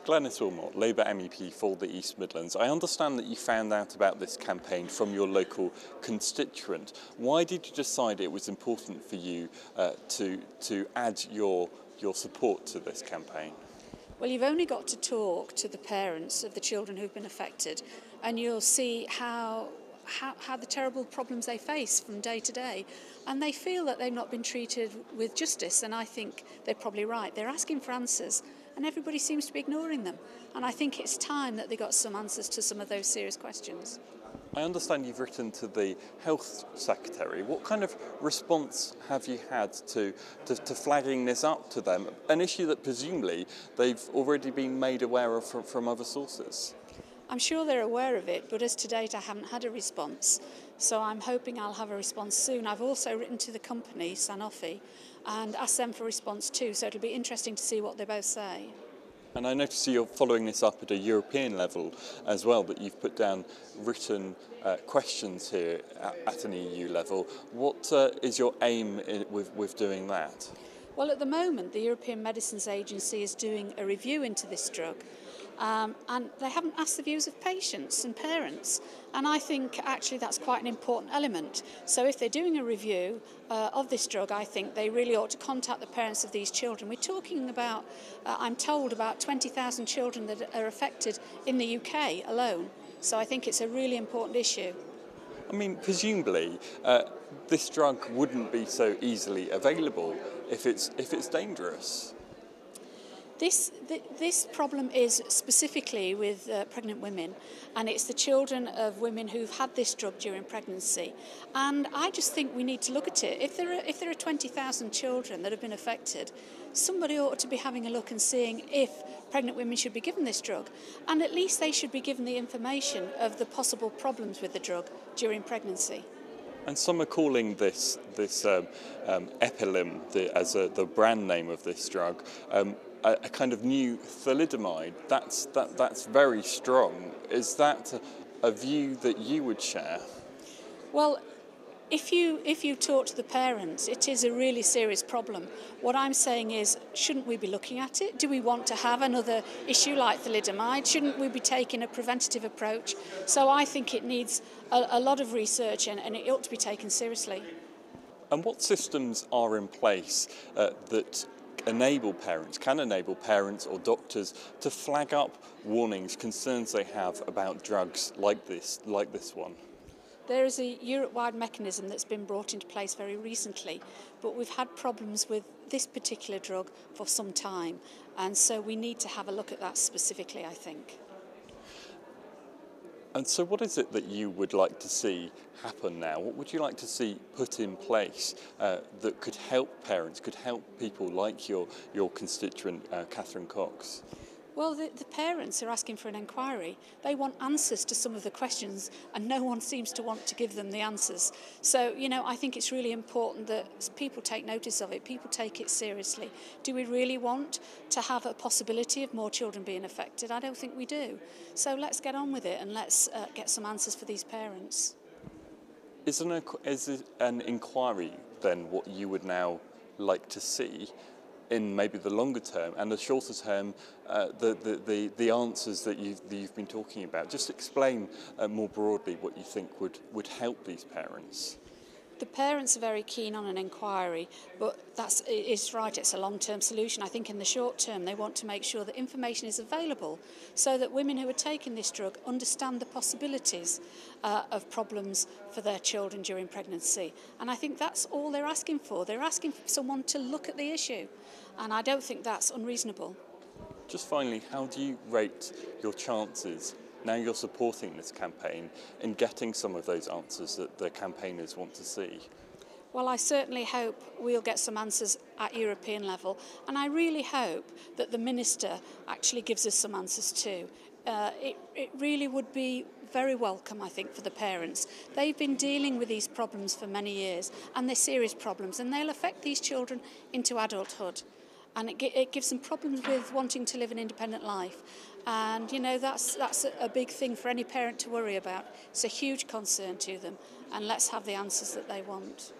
Glenys Wilmot, Labour MEP for the East Midlands. I understand that you found out about this campaign from your local constituent. Why did you decide it was important for you to add your support to this campaign? Well, you've only got to talk to the parents of the children who've been affected, and you'll see how the terrible problems they face from day to day, and they feel that they've not been treated with justice, and I think they're probably right. They're asking for answers and everybody seems to be ignoring them, and I think it's time that they got some answers to some of those serious questions. I understand you've written to the Health Secretary. What kind of response have you had to flagging this up to them, an issue that presumably they've already been made aware of from other sources? I'm sure they're aware of it, but as to date I haven't had a response. So I'm hoping I'll have a response soon. I've also written to the company, Sanofi, and asked them for a response too, so it'll be interesting to see what they both say. And I notice you're following this up at a European level as well, that you've put down written questions here at an EU level. What is your aim with doing that? Well, at the moment, the European Medicines Agency is doing a review into this drug, and they haven't asked the views of patients and parents, and I think actually that's quite an important element. So if they're doing a review of this drug, I think they really ought to contact the parents of these children. We're talking about, I'm told, about 20,000 children that are affected in the UK alone, so I think it's a really important issue. I mean, presumably, this drug wouldn't be so easily available if it's dangerous. This problem is specifically with pregnant women, and it's the children of women who've had this drug during pregnancy. And I just think we need to look at it. If there are 20,000 children that have been affected, somebody ought to be having a look and seeing if pregnant women should be given this drug, and at least they should be given the information of the possible problems with the drug during pregnancy. And some are calling this Epilim, as the brand name of this drug, a kind of new thalidomide. That's very strong. Is that a view that you would share? Well, if you talk to the parents, it is a really serious problem. What I'm saying is, shouldn't we be looking at it? Do we want to have another issue like thalidomide? Shouldn't we be taking a preventative approach? So I think it needs a lot of research, and it ought to be taken seriously. And what systems are in place that can enable parents or doctors to flag up warnings, concerns they have about drugs like this one? There is a Europe-wide mechanism that's been brought into place very recently, but we've had problems with this particular drug for some time, and so we need to have a look at that specifically, I think. And so what is it that you would like to see happen now? What would you like to see put in place that could help parents, could help people like your constituent, Catherine Cox? Well, the parents are asking for an inquiry. They want answers to some of the questions, and no one seems to want to give them the answers. So, I think it's really important that people take notice of it, people take it seriously. Do we really want to have a possibility of more children being affected? I don't think we do. So let's get on with it, and let's get some answers for these parents. Is an inquiry then what you would now like to see in maybe the longer term, and the shorter term, the answers that you've been talking about? Just explain more broadly what you think would help these parents. The parents are very keen on an inquiry, but it's right, it's a long-term solution. I think in the short term they want to make sure that information is available so that women who are taking this drug understand the possibilities of problems for their children during pregnancy. And I think that's all they're asking for. They're asking for someone to look at the issue, and I don't think that's unreasonable. Just finally, how do you rate your chances, now you're supporting this campaign, in getting some of those answers that the campaigners want to see? Well, I certainly hope we'll get some answers at European level, and I really hope that the Minister actually gives us some answers too. It really would be very welcome, I think, for the parents. They've been dealing with these problems for many years, and they're serious problems, and they'll affect these children into adulthood. And it gives them problems with wanting to live an independent life. And, that's a big thing for any parent to worry about. It's a huge concern to them, and let's have the answers that they want.